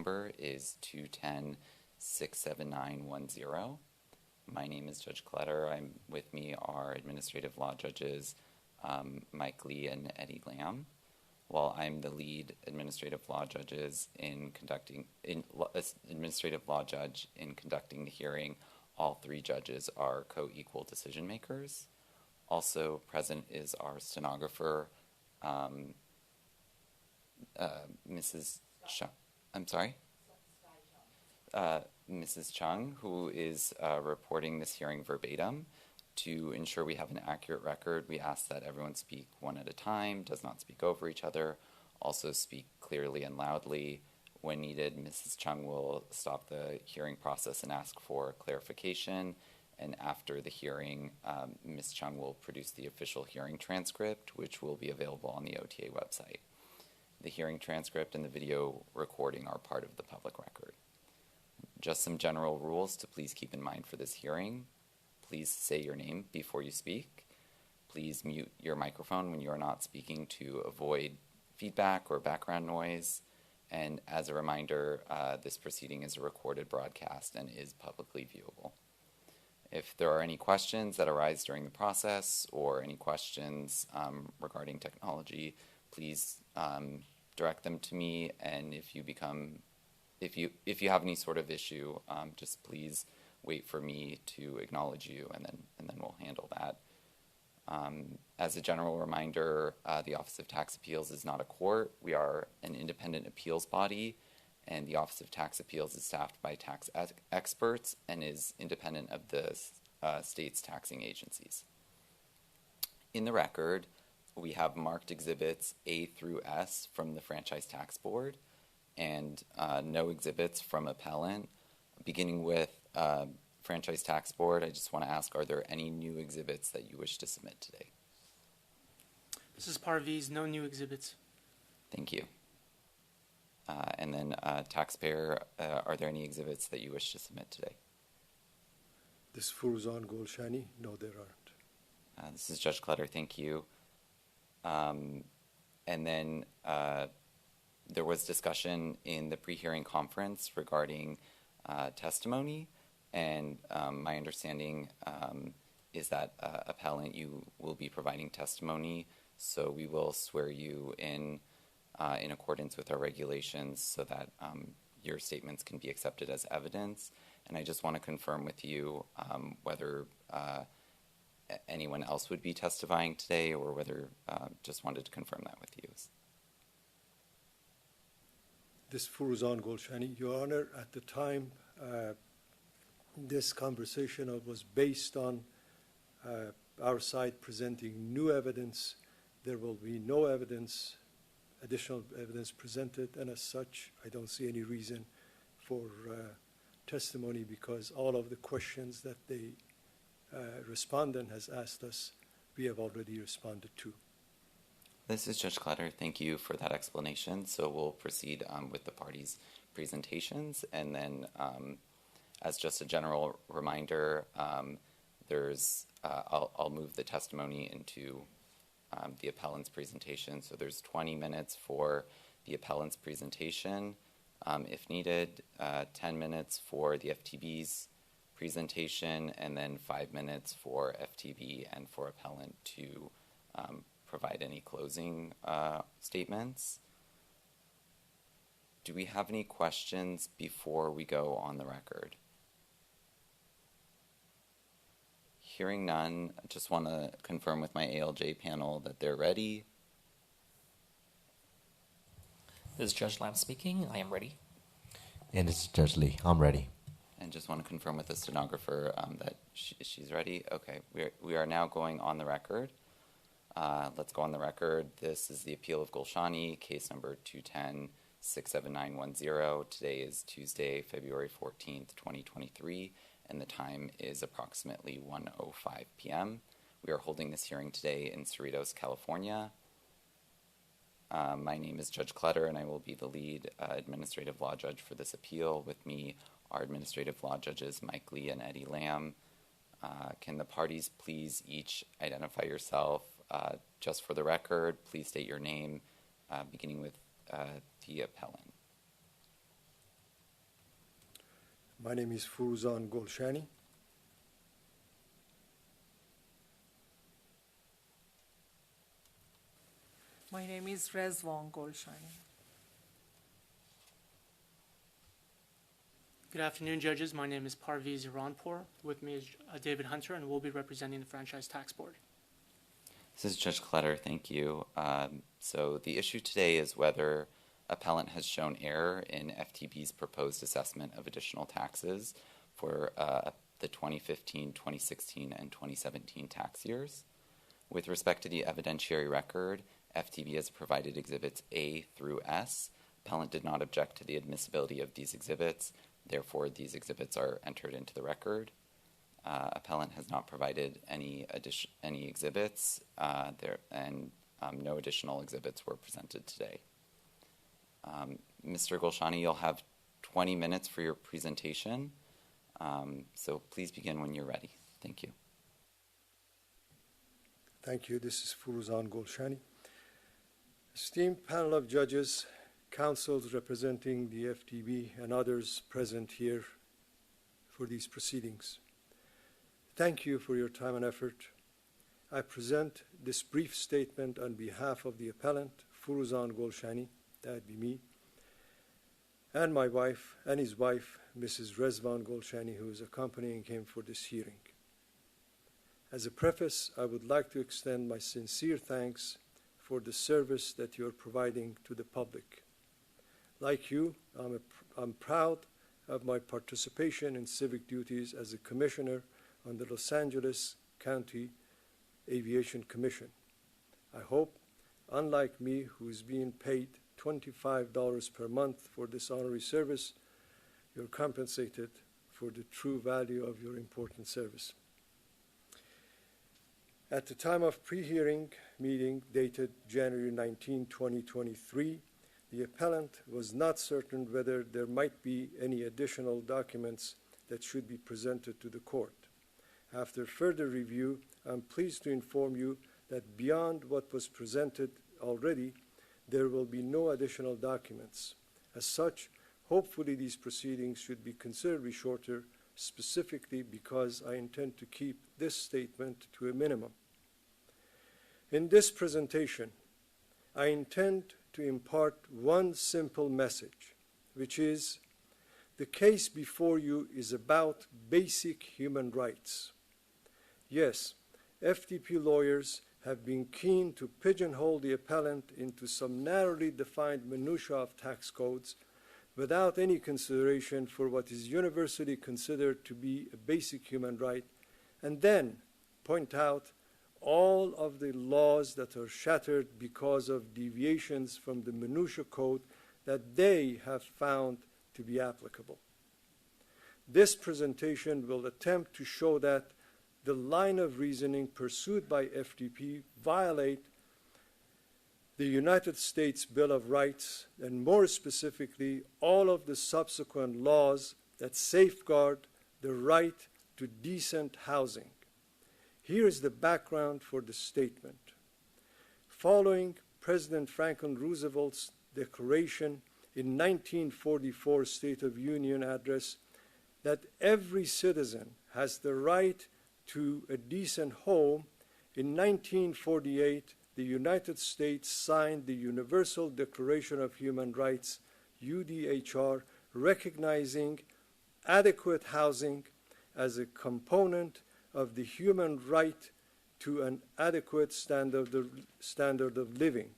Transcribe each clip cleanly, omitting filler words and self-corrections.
number is 210-67910. My name is Judge Kletter. With me are administrative law judges Mike Lee and Eddie Lamb. While I'm the lead administrative law judge in conducting the hearing, all three judges are co-equal decision makers. Also present is our stenographer, Mrs. Chung. I'm sorry? Mrs. Chung, who is reporting this hearing verbatim. To ensure we have an accurate record, we ask that everyone speak one at a time, does not speak over each other, also speak clearly and loudly. When needed, Mrs. Chung will stop the hearing process and ask for clarification. And after the hearing, Ms. Chung will produce the official hearing transcript, which will be available on the OTA website. The hearing transcript and the video recording are part of the public record. Just some general rules to please keep in mind for this hearing. Please say your name before you speak. Please mute your microphone when you are not speaking to avoid feedback or background noise. And as a reminder, this proceeding is a recorded broadcast and is publicly viewable. If there are any questions that arise during the process or any questions regarding technology, please direct them to me. And if you have any sort of issue, just please wait for me to acknowledge you, and then we'll handle that. As a general reminder, the Office of Tax Appeals is not a court. We are an independent appeals body, and the Office of Tax Appeals is staffed by tax experts and is independent of the state's taxing agencies. In the record, we have marked exhibits A through S from the Franchise Tax Board and no exhibits from appellant. Beginning with Franchise Tax Board, I just want to ask, are there any new exhibits that you wish to submit today? This is Parviz, no new exhibits. Thank you. And then taxpayer, are there any exhibits that you wish to submit today? This is Furuzan Golshani. No, there aren't. This is Judge Kletter. Thank you. And then there was discussion in the pre-hearing conference regarding testimony, and my understanding is that appellant, you will be providing testimony, so we will swear you in accordance with our regulations so that your statements can be accepted as evidence. And I just want to confirm with you whether anyone else would be testifying today, or whether just wanted to confirm that with you. This is Furuzan Golshani. Your Honor, at the time, this conversation was based on our side presenting new evidence. There will be no evidence, additional evidence presented, and as such, I don't see any reason for testimony, because all of the questions that the respondent has asked us, we have already responded to. This is Judge Kletter. Thank you for that explanation. So we'll proceed with the parties' presentations, and then as just a general reminder, I'll move the testimony into the appellant's presentation. So there's 20 minutes for the appellant's presentation. If needed, 10 minutes for the FTB's presentation, and then 5 minutes for FTB and for appellant to provide any closing statements. Do we have any questions before we go on the record? Hearing none, I just want to confirm with my ALJ panel that they're ready. This is Judge Lamb speaking. I am ready. And this is Judge Lee. I'm ready. And just want to confirm with the stenographer that she's ready. Okay, we are now going on the record. Let's go on the record. This is the appeal of Golshani, case number 210-67910. Today is Tuesday, February 14th, 2023, and the time is approximately 1:05 p.m. We are holding this hearing today in Cerritos, California. My name is Judge Kletter, and I will be the lead administrative law judge for this appeal. With me are administrative law judges Mike Lee and Eddie Lamb. Can the parties please each identify yourself? Just for the record, please state your name, beginning with the appellant. My name is Golshani. My name is Golshani. Good afternoon, judges. My name is Parviz Iranpour. With me is David Hunter, and we'll be representing the Franchise Tax Board. This is Judge Kletter. Thank you. So the issue today is whether appellant has shown error in FTB's proposed assessment of additional taxes for the 2015, 2016, and 2017 tax years. With respect to the evidentiary record, FTB has provided exhibits A through S. Appellant did not object to the admissibility of these exhibits. Therefore, these exhibits are entered into the record. Appellant has not provided any exhibits, no additional exhibits were presented today. Mr. Golshani, you'll have 20 minutes for your presentation, so please begin when you're ready. Thank you. Thank you. This is Golshani. Esteemed panel of judges, counsels representing the FTB, and others present here for these proceedings. Thank you for your time and effort. I present this brief statement on behalf of the appellant, Furuzan Golshani, that'd be me, and my wife, and his wife, Mrs. Rezvan Golshani, who is accompanying him for this hearing. As a preface, I would like to extend my sincere thanks for the service that you're providing to the public. Like you, I'm proud of my participation in civic duties as a commissioner on the Los Angeles County Aviation Commission. I hope, unlike me, who is being paid $25 per month for this honorary service, you're compensated for the true value of your important service. At the time of pre-hearing meeting dated January 19, 2023, the appellant was not certain whether there might be any additional documents that should be presented to the court. After further review, I'm pleased to inform you that beyond what was presented already, there will be no additional documents. As such, hopefully these proceedings should be considerably shorter, specifically because I intend to keep this statement to a minimum. In this presentation, I intend to impart one simple message, which is the case before you is about basic human rights. Yes, FTP lawyers have been keen to pigeonhole the appellant into some narrowly defined minutiae of tax codes without any consideration for what is universally considered to be a basic human right, and then point out all of the laws that are shattered because of deviations from the minutiae code that they have found to be applicable. This presentation will attempt to show that the line of reasoning pursued by FTP violate the United States Bill of Rights, and more specifically, all of the subsequent laws that safeguard the right to decent housing. Here is the background for the statement. Following President Franklin Roosevelt's declaration in 1944 State of Union address that every citizen has the right to a decent home, in 1948, the United States signed the Universal Declaration of Human Rights, UDHR, recognizing adequate housing as a component of the human right to an adequate standard of living.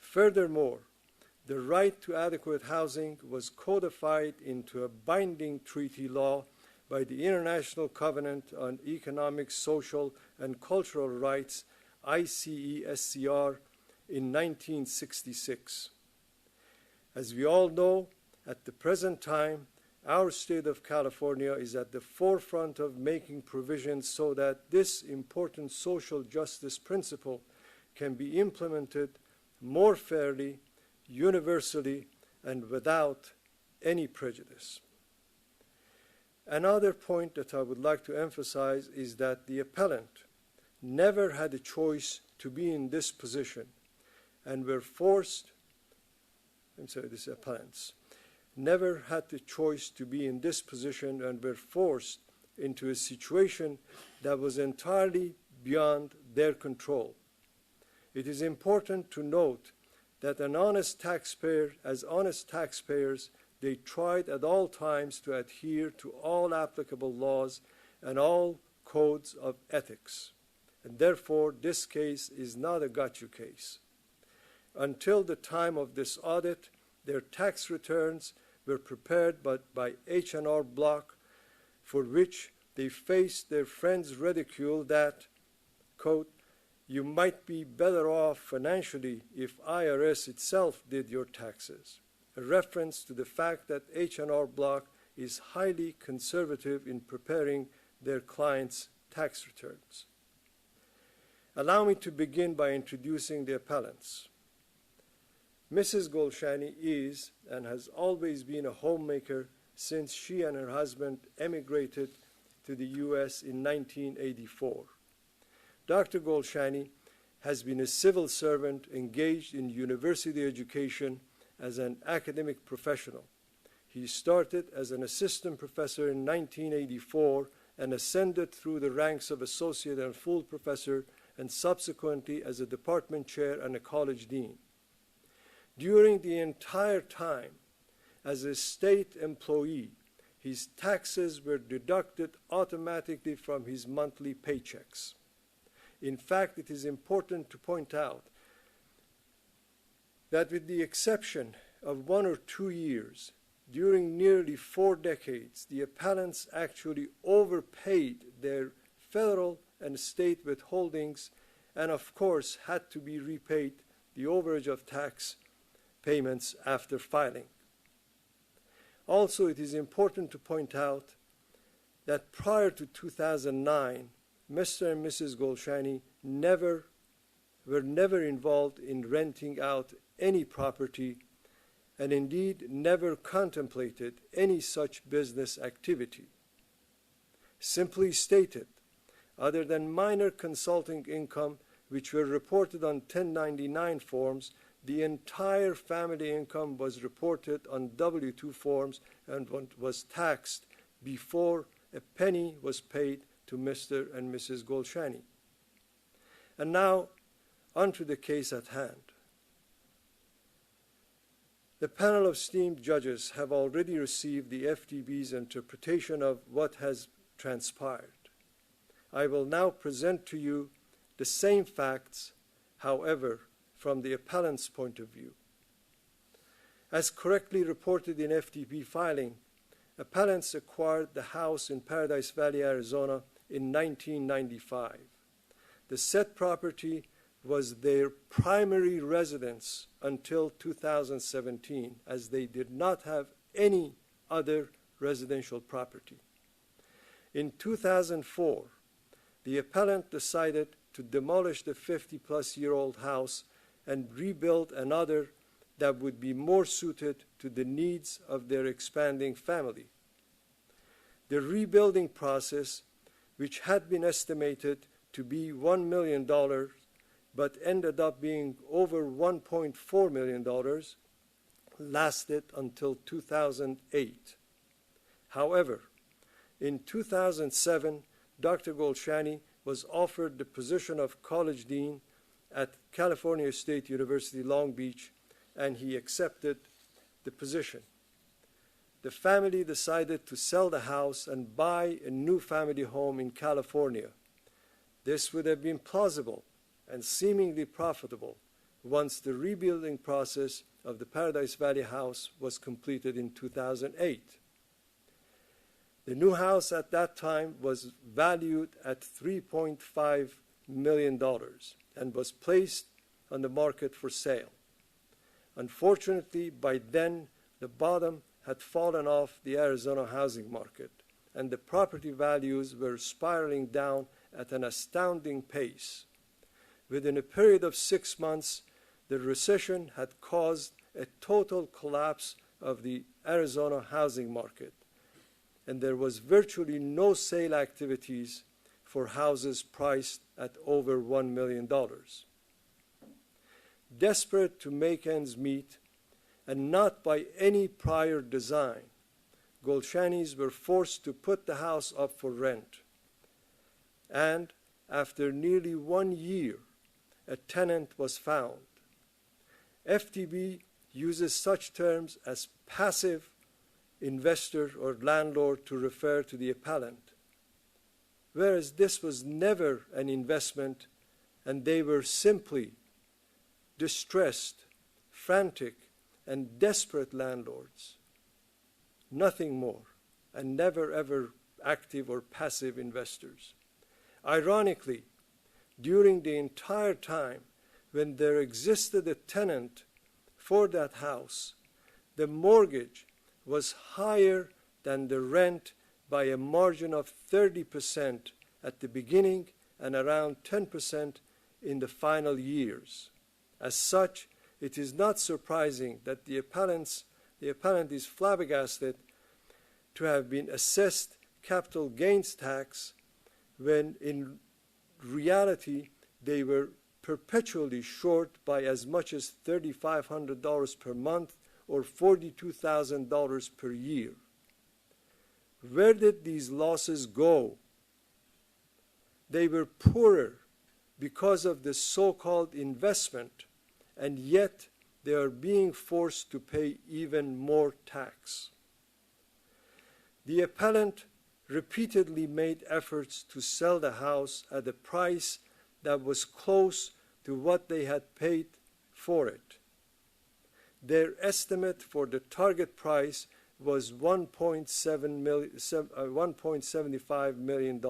Furthermore, the right to adequate housing was codified into a binding treaty law by the International Covenant on Economic, Social, and Cultural Rights, ICESCR, in 1966. As we all know, at the present time, our state of California is at the forefront of making provisions so that this important social justice principle can be implemented more fairly, universally, and without any prejudice. Another point that I would like to emphasize is that the appellant never had a choice to be in this position and were forced, this appellants, never had the choice to be in this position and were forced into a situation that was entirely beyond their control. It is important to note that as honest taxpayers, they tried at all times to adhere to all applicable laws and all codes of ethics. And therefore, this case is not a got-you case. Until the time of this audit, their tax returns were prepared by H&R Block, for which they faced their friends' ridicule that, quote, "You might be better off financially if IRS itself did your taxes," a reference to the fact that H&R Block is highly conservative in preparing their clients' tax returns. Allow me to begin by introducing the appellants. Mrs. Golshani is and has always been a homemaker since she and her husband emigrated to the U.S. in 1984. Dr. Golshani has been a civil servant engaged in university education as an academic professional. He started as an assistant professor in 1984 and ascended through the ranks of associate and full professor and subsequently as a department chair and a college dean. During the entire time, as a state employee, his taxes were deducted automatically from his monthly paychecks. In fact, it is important to point out that with the exception of 1 or 2 years, during nearly 4 decades, the appellants actually overpaid their federal and state withholdings and, of course, had to be repaid the overage of tax payments after filing. Also, it is important to point out that prior to 2009, Mr. and Mrs. Golshani were never involved in renting out any property and indeed never contemplated any such business activity. Simply stated, other than minor consulting income which were reported on 1099 forms, the entire family income was reported on W-2 forms and was taxed before a penny was paid to Mr. and Mrs. Golshani. And now, onto the case at hand. The panel of esteemed judges have already received the FDB's interpretation of what has transpired. I will now present to you the same facts, however, from the appellant's point of view. As correctly reported in FDB filing, appellants acquired the house in Paradise Valley, Arizona in 1995. The said property was their primary residence until 2017, as they did not have any other residential property. In 2004, the appellant decided to demolish the 50-plus-year-old house and rebuild another that would be more suited to the needs of their expanding family. The rebuilding process, which had been estimated to be $1 million, but ended up being over $1.4 million, lasted until 2008. However, in 2007, Dr. Golshani was offered the position of college dean at California State University, Long Beach, and he accepted the position. The family decided to sell the house and buy a new family home in California. This would have been plausible and seemingly profitable once the rebuilding process of the Paradise Valley house was completed in 2008. The new house at that time was valued at $3.5 million and was placed on the market for sale. Unfortunately, by then, the bottom had fallen off the Arizona housing market, and the property values were spiraling down at an astounding pace. Within a period of 6 months, the recession had caused a total collapse of the Arizona housing market, and there was virtually no sale activities for houses priced at over $1 million. Desperate to make ends meet, and not by any prior design, Golshanis were forced to put the house up for rent. And after nearly 1 year, a tenant was found. FTB uses such terms as passive investor or landlord to refer to the appellant, whereas this was never an investment and they were simply distressed, frantic, and desperate landlords. Nothing more, and never ever active or passive investors. Ironically, during the entire time when there existed a tenant for that house, the mortgage was higher than the rent by a margin of 30% at the beginning and around 10% in the final years. As such, it is not surprising that the appellant is flabbergasted to have been assessed capital gains tax when in reality they were perpetually short by as much as $3,500 per month or $42,000 per year. Where did these losses go? They were poorer because of the so-called investment, and yet they are being forced to pay even more tax. The appellant repeatedly made efforts to sell the house at a price that was close to what they had paid for it. Their estimate for the target price was $1.75 million,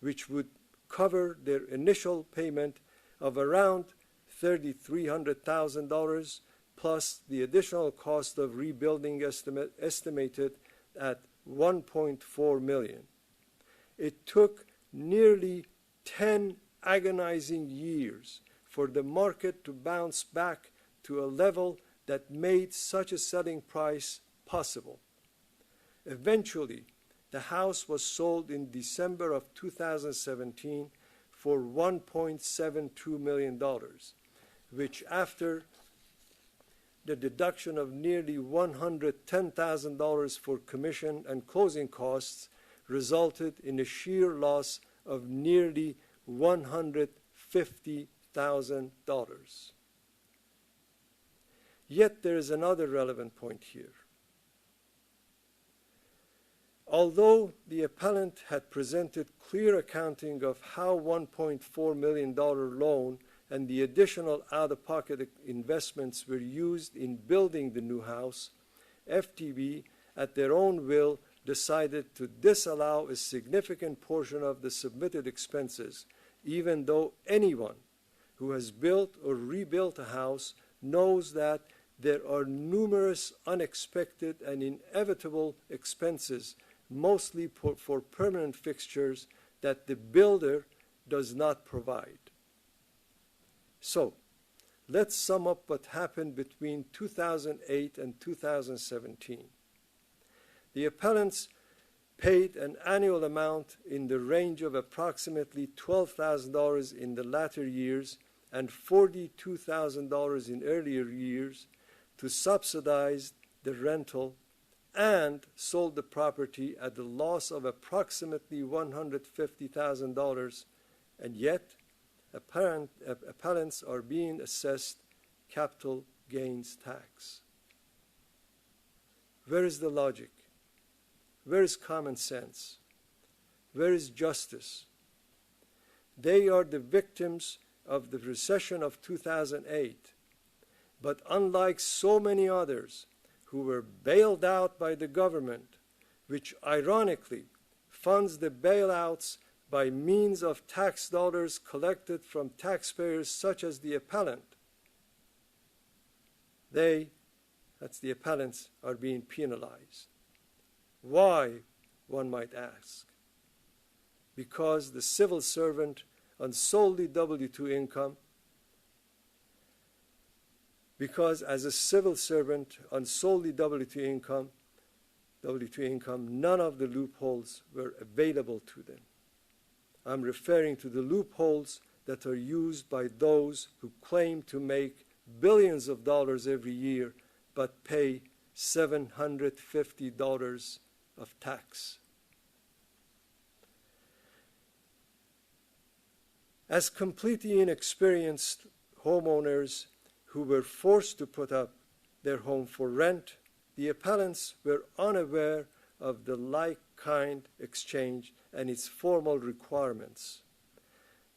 which would cover their initial payment of around $3,300,000 plus the additional cost of rebuilding estimated at $1.4 million. It took nearly 10 agonizing years for the market to bounce back to a level that made such a selling price possible. Eventually, the house was sold in December of 2017 for $1.72 million, which after the deduction of nearly $110,000 for commission and closing costs resulted in a sheer loss of nearly $150,000. Yet there is another relevant point here. Although the appellant had presented clear accounting of how $1.4 million loan and the additional out-of-pocket investments were used in building the new house, FTB, at their own will, decided to disallow a significant portion of the submitted expenses, even though anyone who has built or rebuilt a house knows that there are numerous unexpected and inevitable expenses, mostly for permanent fixtures, that the builder does not provide. So, let's sum up what happened between 2008 and 2017. The appellants paid an annual amount in the range of approximately $12,000 in the latter years and $42,000 in earlier years to subsidize the rental, and sold the property at a loss of approximately $150,000, and yet appellants are being assessed capital gains tax. Where is the logic? Where is common sense? Where is justice? They are the victims of the recession of 2008, but unlike so many others who were bailed out by the government, which ironically funds the bailouts by means of tax dollars collected from taxpayers such as the appellant, that's the appellants, are being penalized. Why, one might ask? Because the civil servant on solely W-2 income, because as a civil servant on solely W-2 income, none of the loopholes were available to them. I'm referring to the loopholes that are used by those who claim to make billions of dollars every year but pay $750 of tax. As completely inexperienced homeowners who were forced to put up their home for rent, the appellants were unaware of the like-kind exchange and its formal requirements.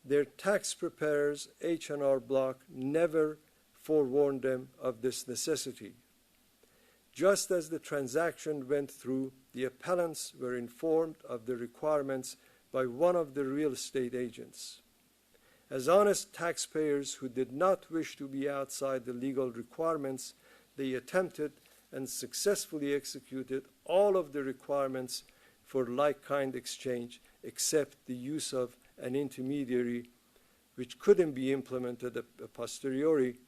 Their tax preparers, H&R Block, never forewarned them of this necessity. Just as the transaction went through, the appellants were informed of the requirements by one of the real estate agents. As honest taxpayers who did not wish to be outside the legal requirements, they attempted and successfully executed all of the requirements for like-kind exchange except the use of an intermediary, which couldn't be implemented a posteriori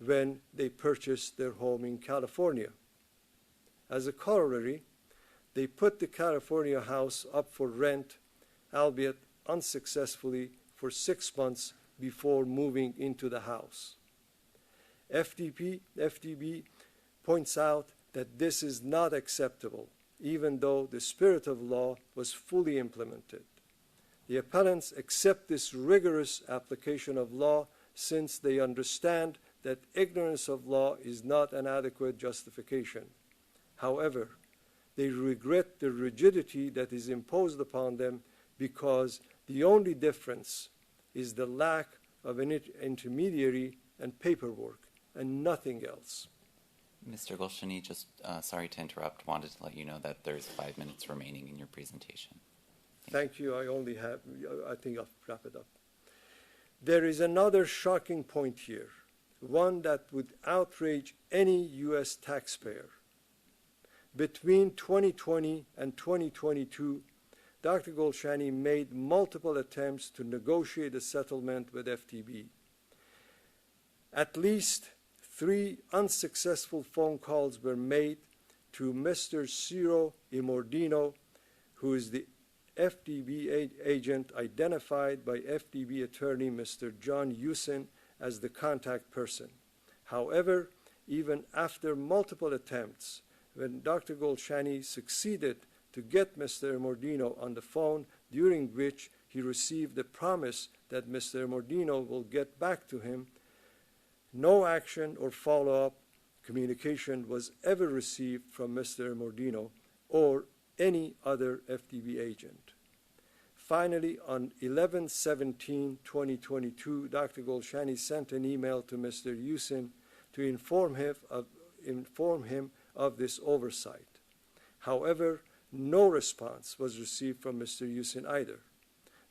when they purchased their home in California. As a corollary, they put the California house up for rent, albeit unsuccessfully, for 6 months before moving into the house. FDB points out that this is not acceptable, even though the spirit of law was fully implemented. The appellants accept this rigorous application of law since they understand that ignorance of law is not an adequate justification. However, they regret the rigidity that is imposed upon them because the only difference is the lack of an intermediary and paperwork, and nothing else. Mr. Golshani, just sorry to interrupt, wanted to let you know that there's 5 minutes remaining in your presentation. Thank you. I think I'll wrap it up. There is another shocking point here, one that would outrage any U.S. taxpayer. Between 2020 and 2022, Dr. Golshani made multiple attempts to negotiate a settlement with FTB. At least 3 unsuccessful phone calls were made to Mr. Ciro Imordino, who is the FDB agent identified by FDB attorney Mr. John Usin as the contact person. However, even after multiple attempts, when Dr. Golshani succeeded to get Mr. Imordino on the phone, during which he received the promise that Mr. Imordino will get back to him, no action or follow-up communication was ever received from Mr. Imordino or any other FDB agent. Finally, on 11/17/2022, Dr. Golshani sent an email to Mr. Usin to inform him of this oversight. However, no response was received from Mr. Usin either.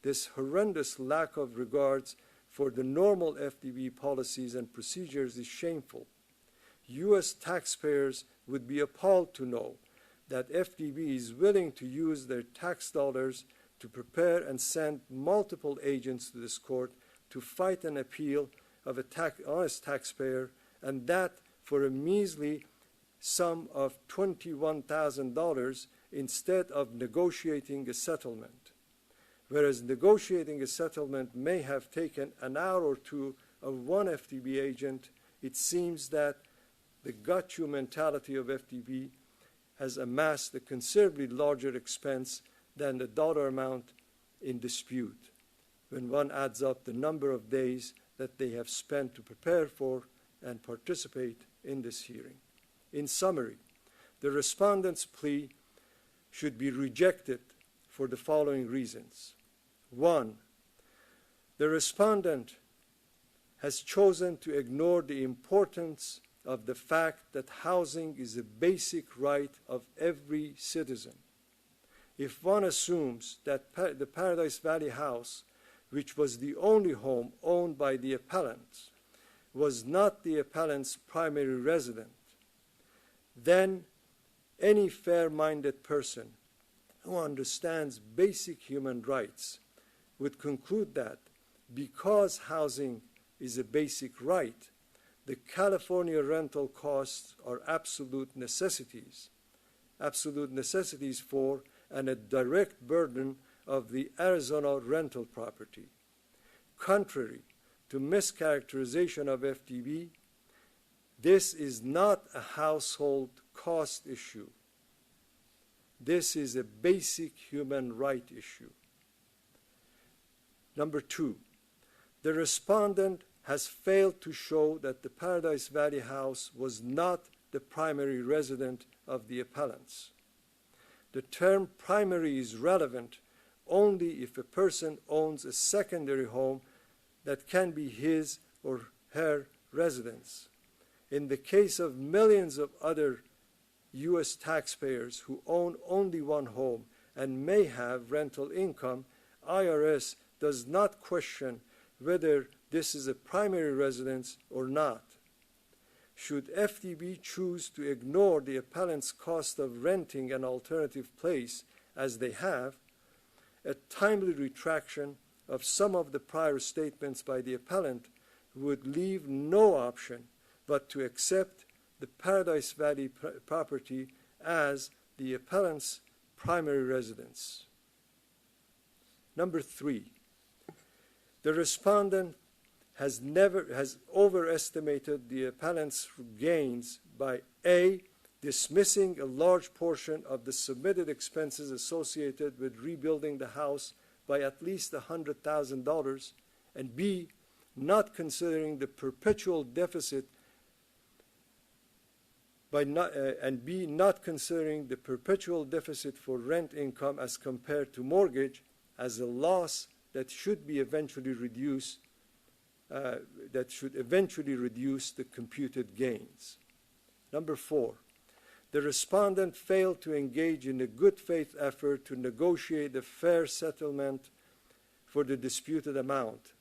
This horrendous lack of regards for the normal FDB policies and procedures is shameful. U.S. taxpayers would be appalled to know that FDB is willing to use their tax dollars to prepare and send multiple agents to this court to fight an appeal of an honest taxpayer, and that for a measly sum of $21,000 instead of negotiating a settlement. Whereas negotiating a settlement may have taken an hour or two of one FDB agent, it seems that the got-you mentality of FDB has amassed a considerably larger expense than the dollar amount in dispute, when one adds up the number of days that they have spent to prepare for and participate in this hearing. In summary, the respondent's plea should be rejected for the following reasons. 1, the respondent has chosen to ignore the importance of the fact that housing is a basic right of every citizen. If one assumes that the Paradise Valley house, which was the only home owned by the appellant, was not the appellant's primary resident, then any fair-minded person who understands basic human rights would conclude that because housing is a basic right, the California rental costs are absolute necessities for and a direct burden of the Arizona rental property. Contrary to mischaracterization of FDB, This is not a household cost issue. This is a basic human right issue. Number two, the respondent has failed to show that the Paradise Valley house was not the primary resident of the appellants. The term primary is relevant only if a person owns a secondary home that can be his or her residence. In the case of millions of other U.S. taxpayers who own only one home and may have rental income, IRS does not question whether this is a primary residence or not. Should FDB choose to ignore the appellant's cost of renting an alternative place, as they have, a timely retraction of some of the prior statements by the appellant would leave no option but to accept the Paradise Valley property as the appellant's primary residence. Number three, the respondent has overestimated the appellant's gains by A, dismissing a large portion of the submitted expenses associated with rebuilding the house by at least $100,000, and B, not considering the perpetual deficit not considering the perpetual deficit for rent income as compared to mortgage as a loss that should eventually reduce the computed gains. Number four, the respondent failed to engage in a good faith effort to negotiate a fair settlement for the disputed amount.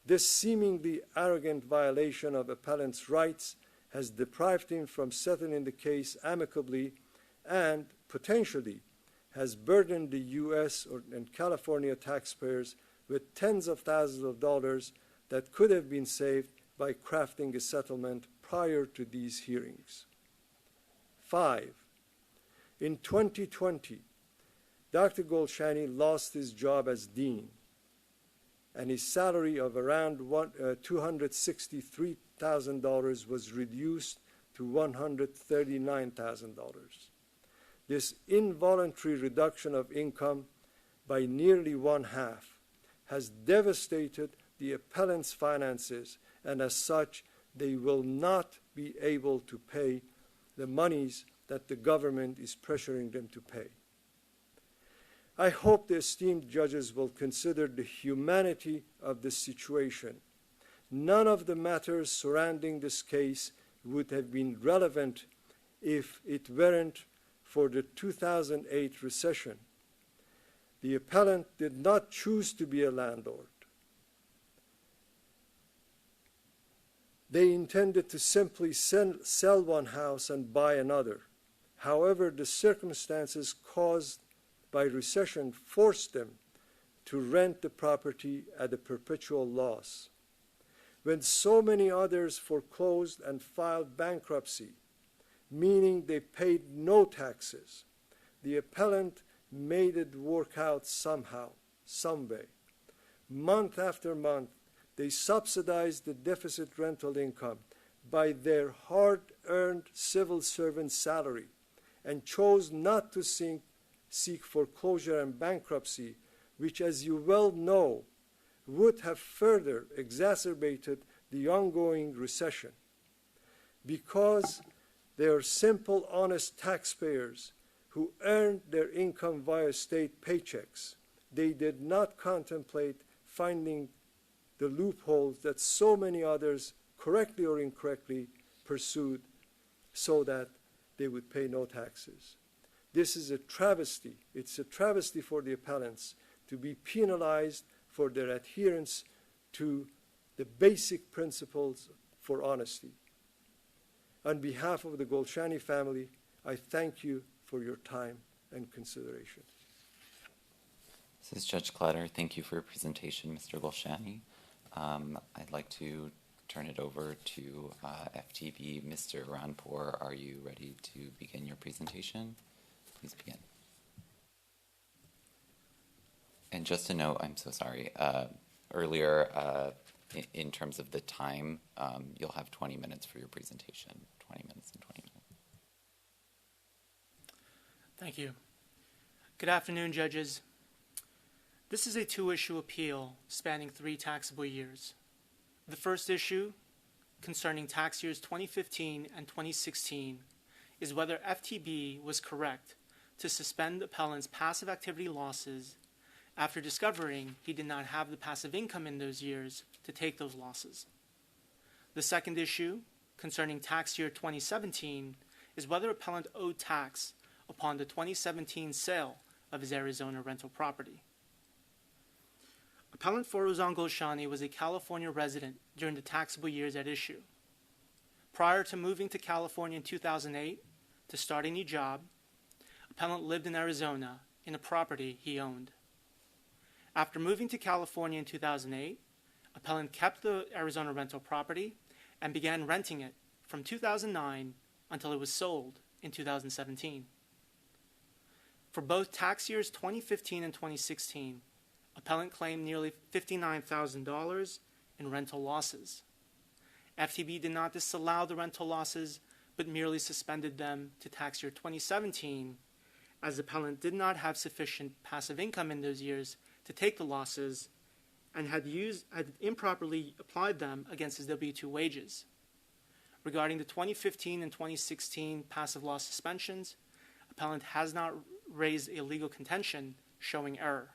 This seemingly arrogant violation of appellant's rights has deprived him from settling the case amicably and potentially has burdened the U.S. and California taxpayers with tens of thousands of dollars that could have been saved by crafting a settlement prior to these hearings. 5. In 2020, Dr. Golshani lost his job as dean, and his salary of around $263,000 was reduced to $139,000. This involuntary reduction of income by nearly one-half has devastated the appellant's finances, and as such, they will not be able to pay the monies that the government is pressuring them to pay. I hope the esteemed judges will consider the humanity of the situation. None of the matters surrounding this case would have been relevant if it weren't for the 2008 recession. The appellant did not choose to be a landlord. They intended to simply sell one house and buy another. However, the circumstances caused by recession forced them to rent the property at a perpetual loss. When so many others foreclosed and filed bankruptcy, meaning they paid no taxes, the appellant made it work out somehow, some way. Month after month, they subsidized the deficit rental income by their hard-earned civil servant salary and chose not to seek foreclosure and bankruptcy, which, as you well know, would have further exacerbated the ongoing recession. Because they are simple, honest taxpayers who earned their income via state paychecks, they did not contemplate finding the loopholes that so many others, correctly or incorrectly, pursued so that they would pay no taxes. This is a travesty. It's a travesty for the appellants to be penalized for their adherence to the basic principles for honesty. On behalf of the Golshani family, I thank you for your time and consideration. This is Judge Clatter. Thank you for your presentation, Mr. Golshani. I'd like to turn it over to FTB. Mr. Ranpour, are you ready to begin your presentation? Please begin. And just a note, I'm so sorry. Earlier, in terms of the time, you'll have 20 minutes for your presentation, 20 minutes and 20 minutes. Thank you. Good afternoon, judges. This is a two-issue appeal spanning 3 taxable years. The first issue, concerning tax years 2015 and 2016, is whether FTB was correct to suspend appellant's passive activity losses after discovering he did not have the passive income in those years to take those losses. The second issue, concerning tax year 2017, is whether appellant owed tax upon the 2017 sale of his Arizona rental property. Appellant Forozan Golshani was a California resident during the taxable years at issue. Prior to moving to California in 2008 to start a new job, appellant lived in Arizona in a property he owned. After moving to California in 2008, appellant kept the Arizona rental property and began renting it from 2009 until it was sold in 2017. For both tax years 2015 and 2016, appellant claimed nearly $59,000 in rental losses. FTB did not disallow the rental losses, but merely suspended them to tax year 2017, as appellant did not have sufficient passive income in those years to take the losses and had improperly applied them against his W-2 wages. Regarding the 2015 and 2016 passive loss suspensions, appellant has not raised a legal contention showing error.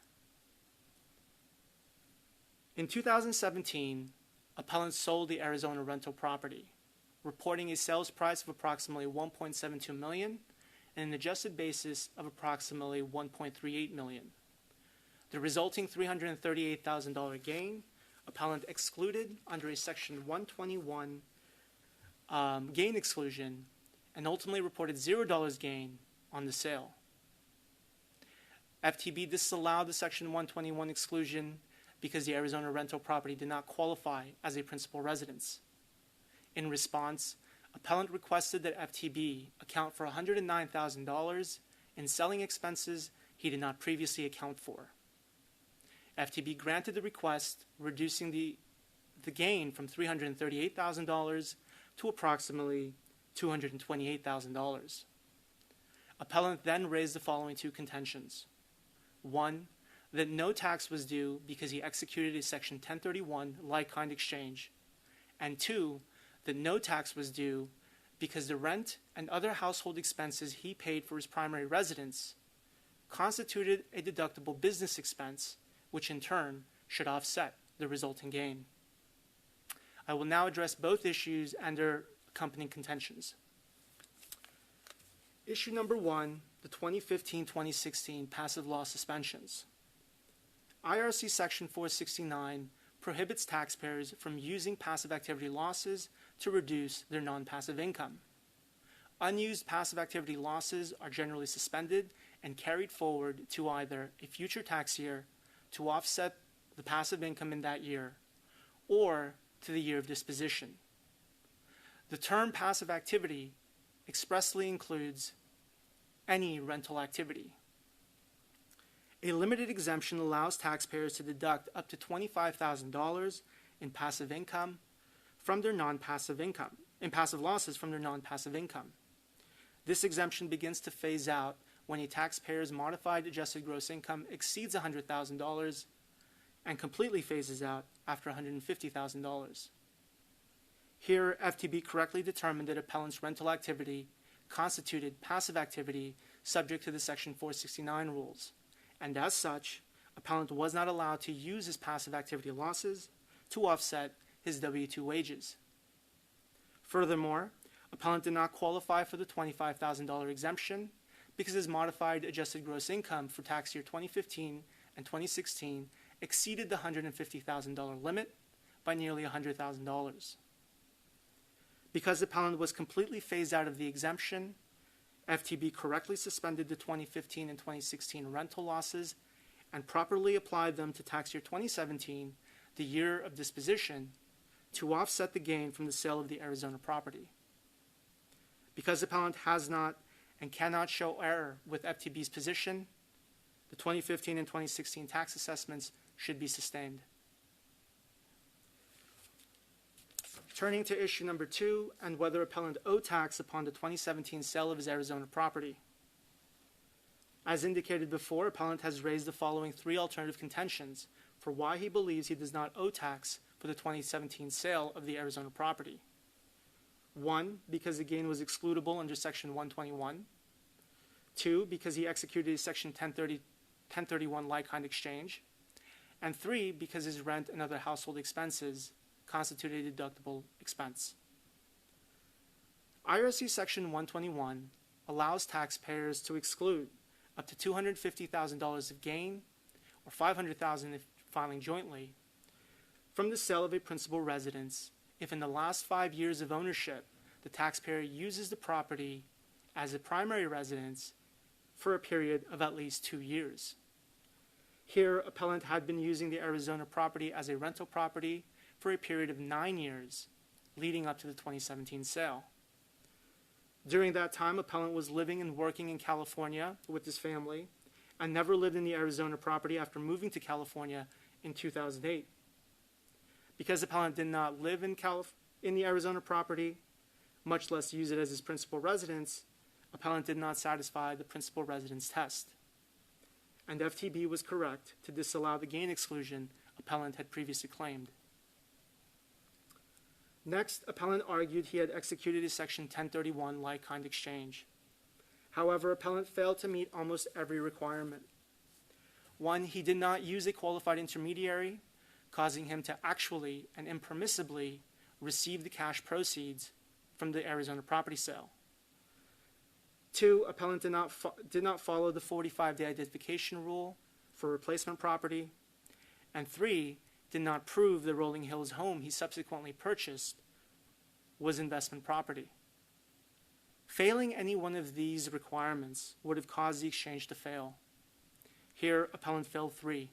In 2017, appellant sold the Arizona rental property, reporting a sales price of approximately $1.72 million and an adjusted basis of approximately $1.38 million. The resulting $338,000 gain, appellant excluded under a Section 121 gain exclusion and ultimately reported $0 gain on the sale. FTB disallowed the Section 121 exclusion because the Arizona rental property did not qualify as a principal residence. In response, appellant requested that FTB account for $109,000 in selling expenses he did not previously account for. FTB granted the request, reducing the gain from $338,000 to approximately $228,000. Appellant then raised the following 2 contentions. 1, that no tax was due because he executed a Section 1031 like-kind exchange, and 2, that no tax was due because the rent and other household expenses he paid for his primary residence constituted a deductible business expense, which in turn should offset the resulting gain. I will now address both issues and their accompanying contentions. Issue number 1, the 2015-2016 passive loss suspensions. IRC Section 469 prohibits taxpayers from using passive activity losses to reduce their non-passive income. Unused passive activity losses are generally suspended and carried forward to either a future tax year to offset the passive income in that year or to the year of disposition. The term passive activity expressly includes any rental activity. A limited exemption allows taxpayers to deduct up to $25,000 in passive income from their non-passive income, in passive losses from their non-passive income. This exemption begins to phase out when a taxpayer's modified adjusted gross income exceeds $100,000 and completely phases out after $150,000. Here, FTB correctly determined that appellant's rental activity constituted passive activity subject to the Section 469 rules, and as such, appellant was not allowed to use his passive activity losses to offset his W-2 wages. Furthermore, appellant did not qualify for the $25,000 exemption because his modified adjusted gross income for tax year 2015 and 2016 exceeded the $150,000 limit by nearly $100,000. Because appellant was completely phased out of the exemption, FTB correctly suspended the 2015 and 2016 rental losses and properly applied them to tax year 2017, the year of disposition, to offset the gain from the sale of the Arizona property. Because appellant has not and cannot show error with FTB's position, the 2015 and 2016 tax assessments should be sustained. Turning to issue number 2, and whether appellant owed tax upon the 2017 sale of his Arizona property. As indicated before, appellant has raised the following 3 alternative contentions for why he believes he does not owe tax for the 2017 sale of the Arizona property. 1, because the gain was excludable under Section 121. 2, because he executed a Section 1031 like-kind exchange. And 3, because his rent and other household expenses constitute a deductible expense. IRC Section 121 allows taxpayers to exclude up to $250,000 of gain, or $500,000 if filing jointly, from the sale of a principal residence if in the last 5 years of ownership the taxpayer uses the property as a primary residence for a period of at least 2 years. Here, appellant had been using the Arizona property as a rental property for a period of 9 years leading up to the 2017 sale. During that time, appellant was living and working in California with his family and never lived in the Arizona property after moving to California in 2008. Because appellant did not live in the Arizona property, much less use it as his principal residence, appellant did not satisfy the principal residence test. And FTB was correct to disallow the gain exclusion appellant had previously claimed. Next, appellant argued he had executed a Section 1031 like-kind exchange. However, appellant failed to meet almost every requirement. 1, he did not use a qualified intermediary, causing him to actually and impermissibly receive the cash proceeds from the Arizona property sale. 2, appellant did not follow the 45-day identification rule for replacement property. And 3, did not prove the Rolling Hills home he subsequently purchased was investment property. Failing any one of these requirements would have caused the exchange to fail. Here, appellant failed 3.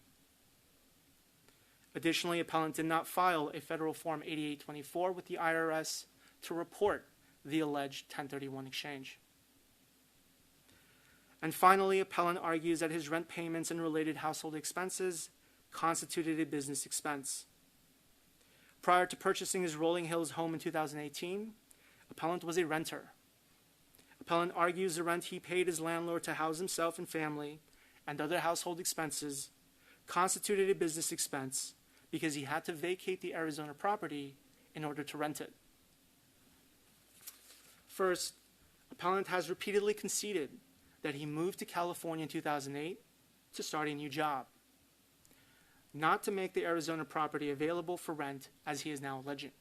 Additionally, appellant did not file a Federal Form 8824 with the IRS to report the alleged 1031 exchange. And finally, appellant argues that his rent payments and related household expenses constituted a business expense. Prior to purchasing his Rolling Hills home in 2018, appellant was a renter. Appellant argues the rent he paid his landlord to house himself and family and other household expenses constituted a business expense because he had to vacate the Arizona property in order to rent it. First, appellant has repeatedly conceded that he moved to California in 2008 to start a new job, not to make the Arizona property available for rent as he is now alleging.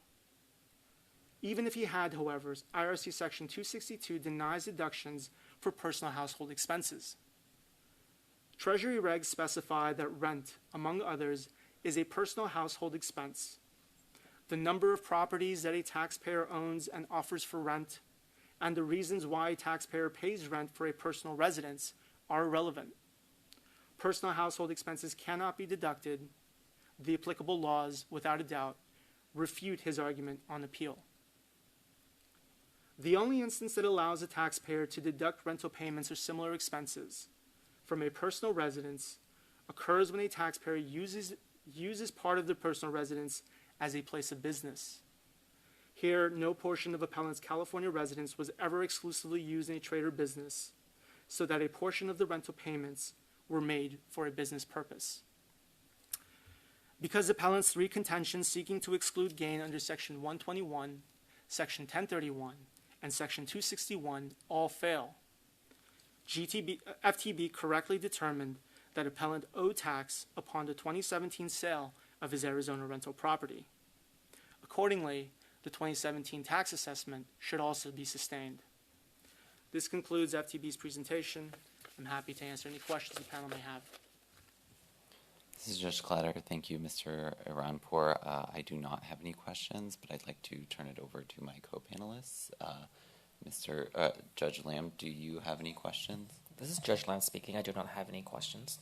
Even if he had, however, IRC Section 262 denies deductions for personal household expenses. Treasury regs specify that rent, among others, is a personal household expense. The number of properties that a taxpayer owns and offers for rent, and the reasons why a taxpayer pays rent for a personal residence are irrelevant. Personal household expenses cannot be deducted. The applicable laws, without a doubt, refute his argument on appeal. The only instance that allows a taxpayer to deduct rental payments or similar expenses from a personal residence occurs when a taxpayer uses part of their personal residence as a place of business. Here, no portion of appellant's California residence was ever exclusively used in a trade or business, so that a portion of the rental payments were made for a business purpose. Because appellant's 3 contentions seeking to exclude gain under Section 121, Section 1031, and Section 261 all fail, FTB correctly determined that appellant owed tax upon the 2017 sale of his Arizona rental property. Accordingly, the 2017 tax assessment should also be sustained. This concludes FTB's presentation. I'm happy to answer any questions the panel may have. This is Judge Clatter. Thank you, Mr. Iranpour. I do not have any questions, but I'd like to turn it over to my co-panelists. Judge Lamb, do you have any questions? This is Judge Lamb speaking. I do not have any questions.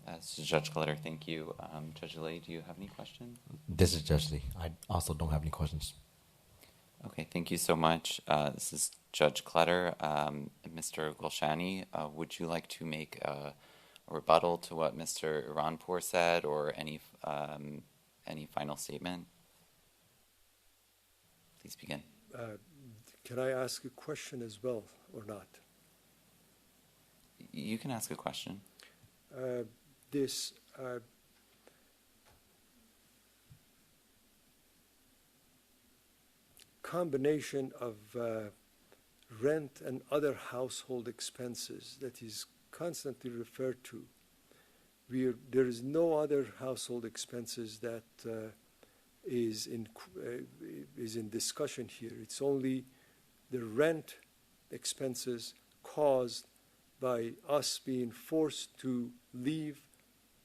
This is Judge Clatter. Thank you. Judge Lay, do you have any questions? This is Judge Lee. I also don't have any questions. Okay, thank you so much. This is Judge Clatter. Mr. Golshani, would you like to make a rebuttal to what Mr. Iranpour said, or any final statement? Please begin. Can I ask a question as well or not? You can ask a question. This combination of rent and other household expenses that is constantly referred to, there is no other household expenses that is in discussion here. It's only the rent expenses caused by us being forced to leave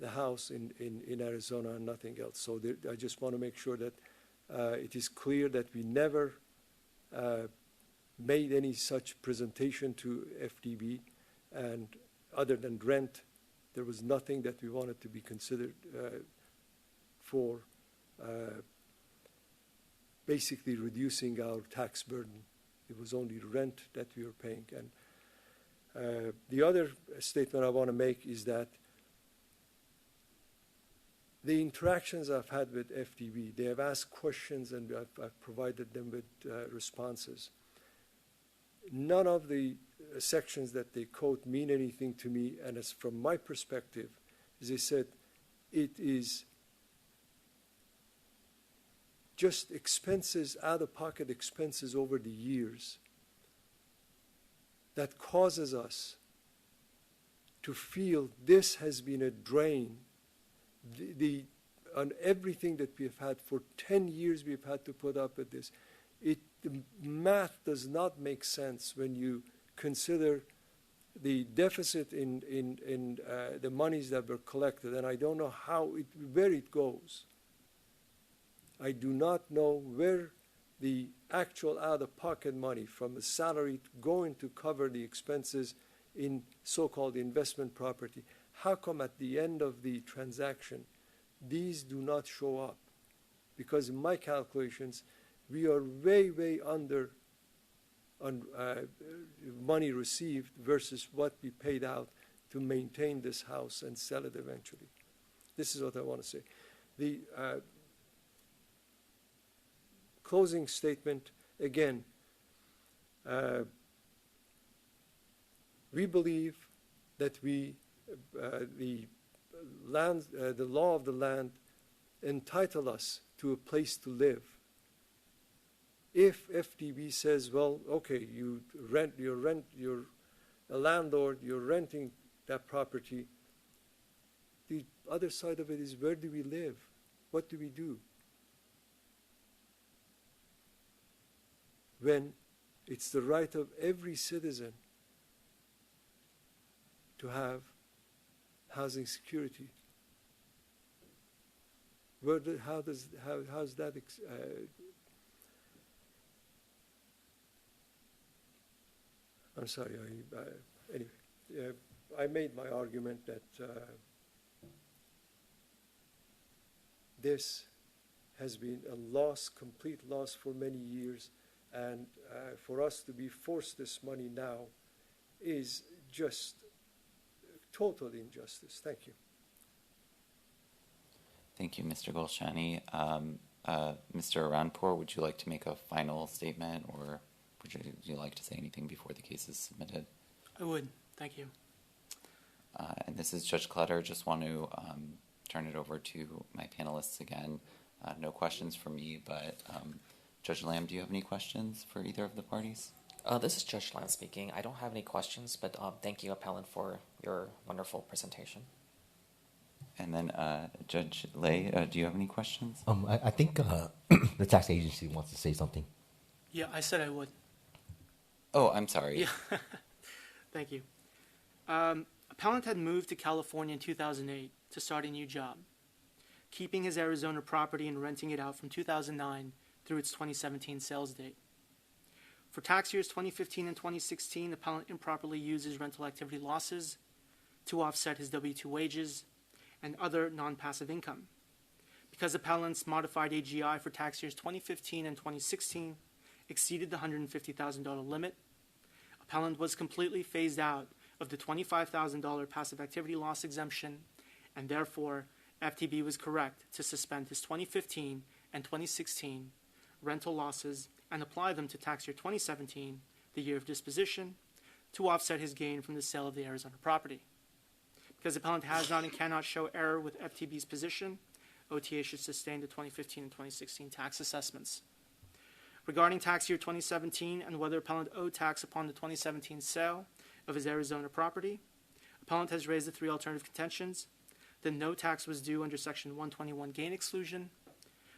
the house in Arizona and nothing else. So I just want to make sure that it is clear that we never made any such presentation to FDB, and other than rent, there was nothing that we wanted to be considered for basically reducing our tax burden. It was only rent that we were paying. And the other statement I want to make is that the interactions I've had with FDB, they have asked questions and I've provided them with responses. None of the sections that they quote mean anything to me, and as from my perspective, as I said, it is just expenses, out-of-pocket expenses over the years that causes us to feel this has been a drain. On everything that we've had for 10 years, we've had to put up with this. The math does not make sense when you consider the deficit in the monies that were collected, and I don't know where it goes. I do not know where the actual out-of-pocket money from the salary going to cover the expenses in so-called investment property. How come at the end of the transaction, these do not show up? Because in my calculations, we are way, way under on money received versus what we paid out to maintain this house and sell it eventually. This is what I want to say. The closing statement, again, we believe that the law of the land entitle us to a place to live. If FDB says, well, okay, you're a landlord, you're renting that property, the other side of it is, where do we live? What do we do? When it's the right of every citizen to have housing security. How's that? I'm sorry. Anyway, I made my argument that this has been a loss, complete loss for many years, and for us to be forced this money now is just total injustice. Thank you. Thank you, Mr. Golshani. Mr. Ranpur, would you like to make a final statement, or would you like to say anything before the case is submitted? I would. Thank you. And this is Judge Clutter. Just want to turn it over to my panelists again. No questions from me, but Judge Lamb, do you have any questions for either of the parties? This is Judge Lam speaking. I don't have any questions, but thank you, Appellant, for your wonderful presentation. And then Judge Lay, do you have any questions? I think the tax agency wants to say something. Yeah, I said I would. Oh, I'm sorry. Yeah. Thank you. Appellant had moved to California in 2008 to start a new job, keeping his Arizona property and renting it out from 2009 through its 2017 sales date. For tax years 2015 and 2016, appellant improperly used his rental activity losses to offset his W-2 wages and other non-passive income. Because appellant's modified AGI for tax years 2015 and 2016 exceeded the $150,000 limit, appellant was completely phased out of the $25,000 passive activity loss exemption, and therefore FTB was correct to suspend his 2015 and 2016 rental losses and apply them to tax year 2017, the year of disposition, to offset his gain from the sale of the Arizona property. Because the appellant has not and cannot show error with FTB's position, OTA should sustain the 2015 and 2016 tax assessments. Regarding tax year 2017 and whether appellant owed tax upon the 2017 sale of his Arizona property, appellant has raised the three alternative contentions: that no tax was due under Section 121 gain exclusion,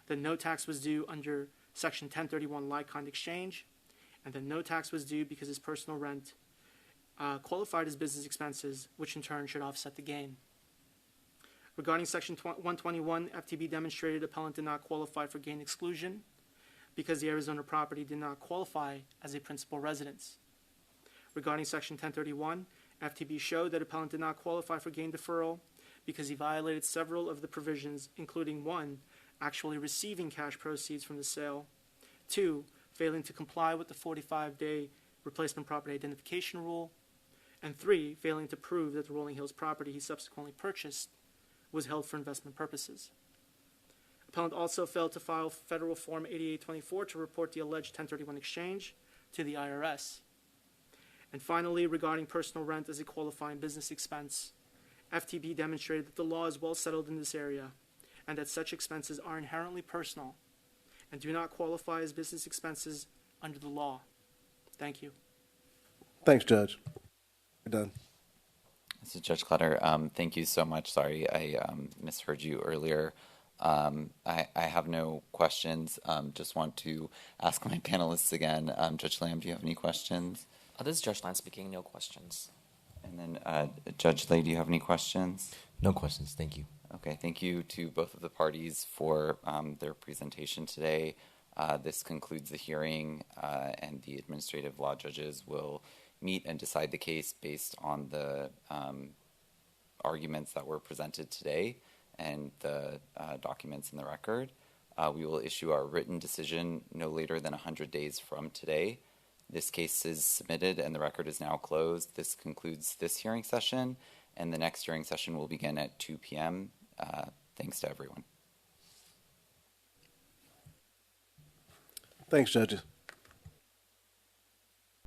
that no tax was due under Section 1031 like-kind exchange, and that no tax was due because his personal rent qualified as business expenses, which in turn should offset the gain. Regarding Section 121, FTB demonstrated appellant did not qualify for gain exclusion because the Arizona property did not qualify as a principal residence. Regarding Section 1031, FTB showed that appellant did not qualify for gain deferral because he violated several of the provisions, including 1, actually receiving cash proceeds from the sale, 2, failing to comply with the 45-day replacement property identification rule, and 3, failing to prove that the Rolling Hills property he subsequently purchased was held for investment purposes. Appellant also failed to file Federal Form 8824 to report the alleged 1031 exchange to the IRS. And finally, regarding personal rent as a qualifying business expense, FTB demonstrated that the law is well settled in this area and that such expenses are inherently personal and do not qualify as business expenses under the law. Thank you. Thanks, Judge. You're done. This is Judge Clutter. Thank you so much. Sorry, I misheard you earlier. I have no questions. Just want to ask my panelists again. Judge Lamb, do you have any questions? This is Judge Land speaking. No questions. And then Judge Lay, do you have any questions? No questions. Thank you. Okay, thank you to both of the parties for their presentation today. This concludes the hearing, and the administrative law judges will meet and decide the case based on the arguments that were presented today and the documents in the record. We will issue our written decision no later than 100 days from today. This case is submitted and the record is now closed. This concludes this hearing session, and the next hearing session will begin at 2 p.m. Thanks to everyone. Thanks, judges.